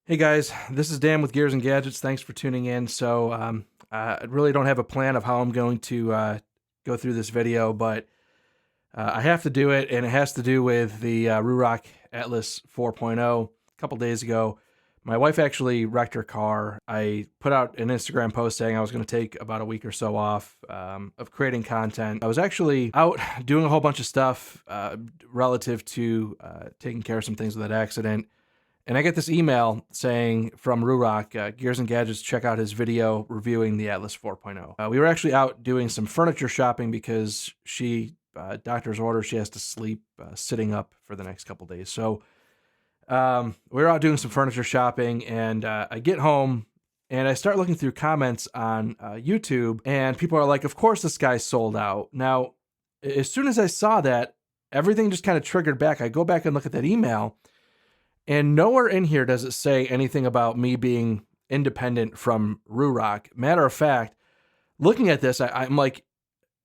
Hey guys, this is Dan with Gears and Gadgets. Thanks for tuning in. I really don't have a plan of how I'm going to go through this video, but I have to do it, and it has to do with the Ruroc Atlas 4.0. A couple days ago, my wife actually wrecked her car. I put out an Instagram post saying I was going to take about a week or so off of creating content. I was actually out doing a whole bunch of stuff relative to taking care of some things with that accident. And I get this email saying from Ruroc, Gears and Gadgets, check out his video reviewing the Atlas 4.0. We were actually out doing some furniture shopping because doctor's order, she has to sleep sitting up for the next couple days. We were out doing some furniture shopping, and I get home and I start looking through comments on YouTube, and people are like, of course this guy's sold out. Now, as soon as I saw that, everything just kind of triggered back. I go back and look at that email, and nowhere in here does it say anything about me being independent from Ruroc. Matter of fact, looking at this, I'm like,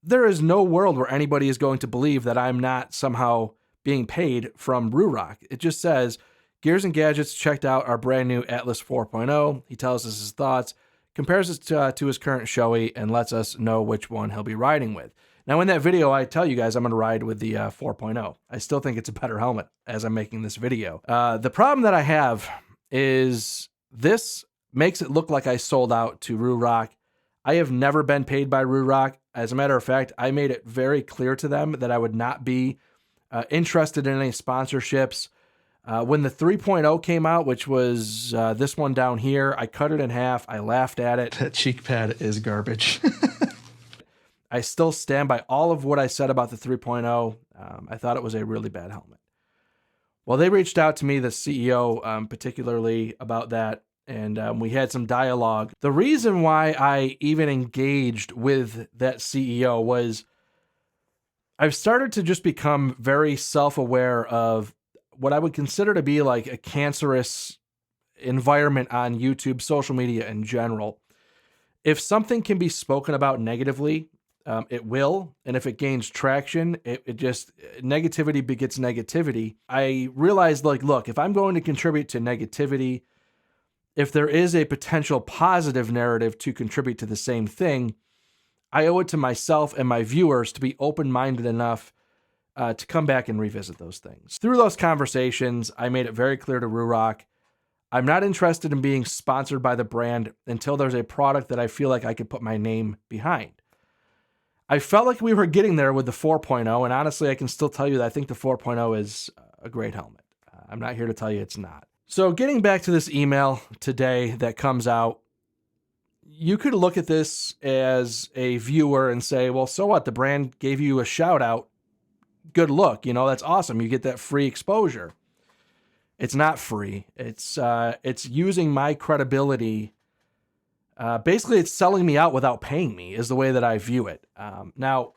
there is no world where anybody is going to believe that I'm not somehow being paid from Ruroc. It just says, Gears and Gadgets checked out our brand new Atlas 4.0. He tells us his thoughts, compares it to his current Shoei, and lets us know which one he'll be riding with. Now, in that video, I tell you guys I'm going to ride with the 4.0. I still think it's a better helmet as I'm making this video. The problem that I have is this makes it look like I sold out to Ruroc. I have never been paid by Ruroc. As a matter of fact, I made it very clear to them that I would not be interested in any sponsorships. When the 3.0 came out, which was this one down here, I cut it in half. I laughed at it. That cheek pad is garbage. I still stand by all of what I said about the 3.0. I thought it was a really bad helmet. Well, they reached out to me, the CEO particularly, about that, and we had some dialogue. The reason why I even engaged with that CEO was I've started to just become very self-aware of what I would consider to be like a cancerous environment on YouTube, social media in general. If something can be spoken about negatively, it will. And if it gains traction, it just, negativity begets negativity. I realized, like, look, if I'm going to contribute to negativity, if there is a potential positive narrative to contribute to the same thing, I owe it to myself and my viewers to be open-minded enough to come back and revisit those things. Through those conversations, I made it very clear to Ruroc, I'm not interested in being sponsored by the brand until there's a product that I feel like I could put my name behind. I felt like we were getting there with the 4.0, and honestly, I can still tell you that I think the 4.0 is a great helmet. I'm not here to tell you it's not. So getting back to this email today that comes out, you could look at this as a viewer and say, well, so what? The brand gave you a shout out. Good look. You know, that's awesome. You get that free exposure. It's not free. It's using my credibility. Basically, it's selling me out without paying me is the way that I view it. Now,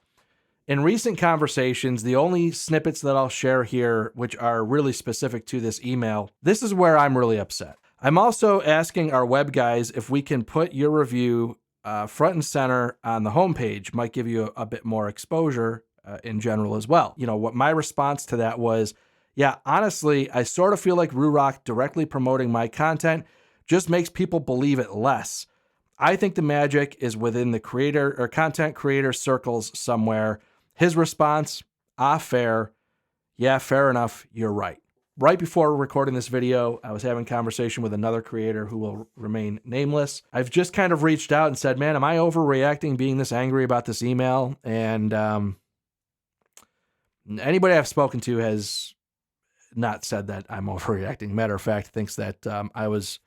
in recent conversations, the only snippets that I'll share here, which are really specific to this email, this is where I'm really upset. I'm also asking our web guys if we can put your review front and center on the homepage. Might give you a bit more exposure in general as well. You know, what my response to that was, yeah, honestly, I sort of feel like Ruroc directly promoting my content just makes people believe it less. I think the magic is within the creator or content creator circles somewhere. His response, fair. Yeah, fair enough. You're right. Right before recording this video, I was having a conversation with another creator who will remain nameless. I've just kind of reached out and said, man, am I overreacting being this angry about this email? And anybody I've spoken to has not said that I'm overreacting. Matter of fact, thinks that I was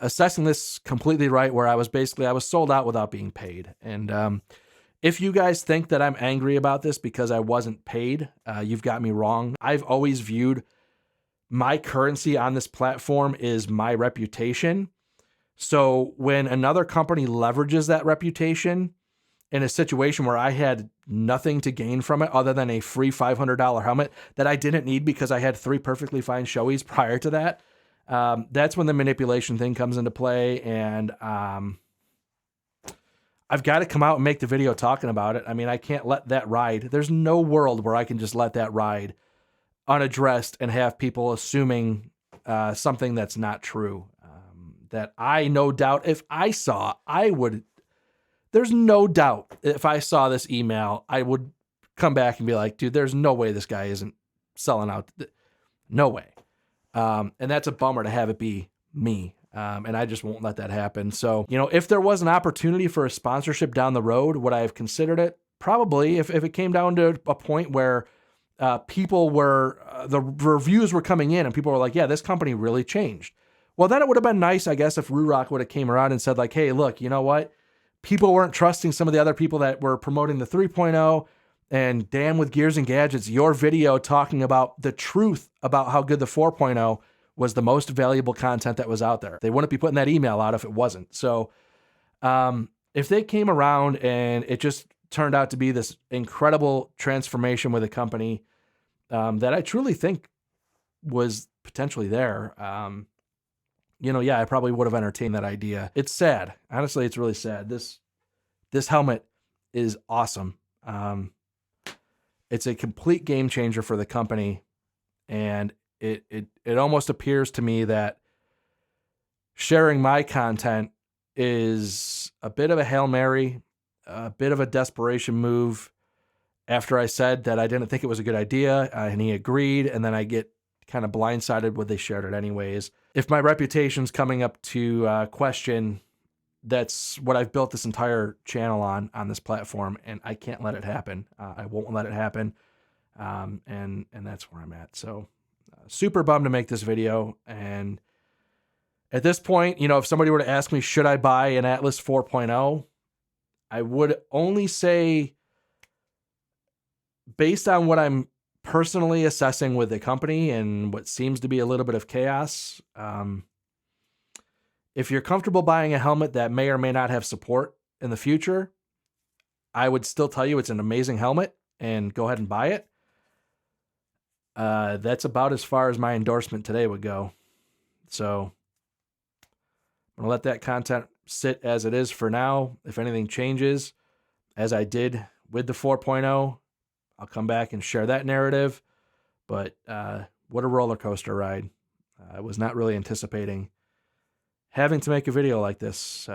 assessing this completely right, where I was sold out without being paid. And if you guys think that I'm angry about this because I wasn't paid, you've got me wrong. I've always viewed my currency on this platform is my reputation. So when another company leverages that reputation in a situation where I had nothing to gain from it other than a free $500 helmet that I didn't need because I had 3 perfectly fine Shoeis prior to that, that's when the manipulation thing comes into play. And I've got to come out and make the video talking about it. I mean, I can't let that ride. There's no world where I can just let that ride unaddressed and have people assuming something that's not true. That I no doubt if I saw, I would. There's no doubt if I saw this email, I would come back and be like, dude, there's no way this guy isn't selling out. No way. And that's a bummer to have it be me. And I just won't let that happen. So, if there was an opportunity for a sponsorship down the road, would I have considered it? Probably, if it came down to a point where people were, the reviews were coming in and people were like, yeah, this company really changed. Well, then it would have been nice, I guess, if Ruroc would have came around and said like, hey, look, you know what? People weren't trusting some of the other people that were promoting the 3.0, and Dan with Gears and Gadgets, your video talking about the truth about how good the 4.0 was the most valuable content that was out there. They wouldn't be putting that email out if it wasn't. So if they came around and it just turned out to be this incredible transformation with a company that I truly think was potentially there, I probably would have entertained that idea. It's sad. Honestly, it's really sad. This helmet is awesome. It's a complete game changer for the company. And it almost appears to me that sharing my content is a bit of a Hail Mary, a bit of a desperation move after I said that I didn't think it was a good idea, and he agreed, and then I get kind of blindsided when they shared it anyways. If my reputation's coming up to question, that's what I've built this entire channel on this platform, and I can't let it happen. I won't let it happen, and that's where I'm at. So super bummed to make this video, and at this point, if somebody were to ask me, should I buy an Atlas 4.0, I would only say, based on what I'm personally assessing with the company and what seems to be a little bit of chaos, if you're comfortable buying a helmet that may or may not have support in the future, I would still tell you it's an amazing helmet and go ahead and buy it. That's about as far as my endorsement today would go. So I'm going to let that content sit as it is for now. If anything changes, as I did with the 4.0, I'll come back and share that narrative. But what a roller coaster ride. I was not really anticipating having to make a video like this.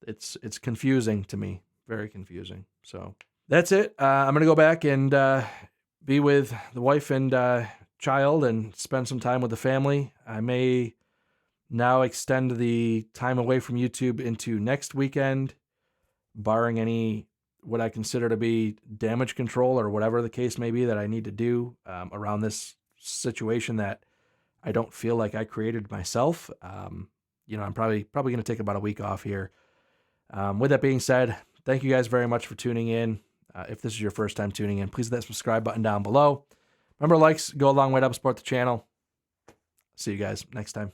It's confusing to me, very confusing. So that's it. I'm going to go back and be with the wife and child and spend some time with the family. I may now extend the time away from YouTube into next weekend, barring any what I consider to be damage control or whatever the case may be that I need to do around this situation that I don't feel like I created myself. I'm probably going to take about a week off here. With that being said, thank you guys very much for tuning in. If this is your first time tuning in, please hit that subscribe button down below. Remember, likes go a long way to help support the channel. See you guys next time.